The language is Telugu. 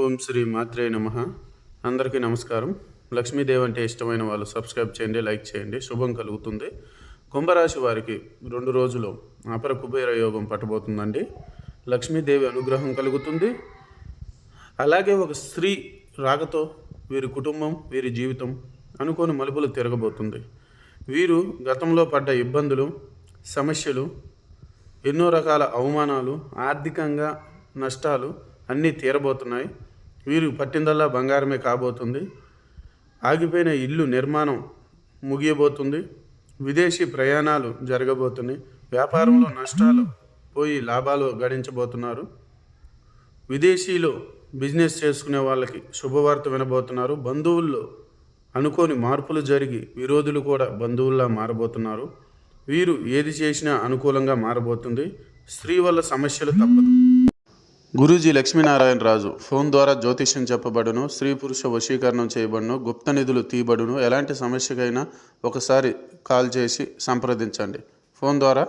ఓం శ్రీ మాత్రే నమః. అందరికీ నమస్కారం. లక్ష్మీదేవి అంటే ఇష్టమైన వాళ్ళు సబ్స్క్రైబ్ చేయండి, లైక్ చేయండి. శుభం కలుగుతుంది. కుంభరాశి వారికి 2 రోజులు అపర కుబేర యోగం పట్టబోతుందండి. లక్ష్మీదేవి అనుగ్రహం కలుగుతుంది. అలాగే ఒక స్త్రీ రాకతో వీరి కుటుంబం, వీరి జీవితం అనుకోని మలుపులు తిరగబోతుంది. వీరు గతంలో పడ్డ ఇబ్బందులు, సమస్యలు, ఎన్నో రకాల అవమానాలు, ఆర్థికంగా నష్టాలు అన్నీ తీరబోతున్నాయి. వీరు పట్టిందల్లా బంగారమే కాబోతుంది. ఆగిపోయిన ఇల్లు నిర్మాణం ముగియబోతుంది. విదేశీ ప్రయాణాలు జరగబోతున్నాయి. వ్యాపారంలో నష్టాలు పోయి లాభాలు గడించబోతున్నారు. విదేశీలో బిజినెస్ చేసుకునే వాళ్ళకి శుభవార్త వినబోతున్నారు. బంధువుల్లో అనుకోని మార్పులు జరిగి విరోధులు కూడా బంధువుల్లా మారబోతున్నారు. వీరు ఏది చేసినా అనుకూలంగా మారబోతుంది. స్త్రీ వల్ల సమస్యలు తప్పదు. గురూజీ లక్ష్మీనారాయణ రాజు ఫోన్ ద్వారా జ్యోతిష్యం చెప్పబడును. స్త్రీ పురుష వశీకరణం చేయబడును. గుప్త నిధులు తీయబడును. ఎలాంటి సమస్యకైనా ఒకసారి కాల్ చేసి సంప్రదించండి. ఫోన్ ద్వారా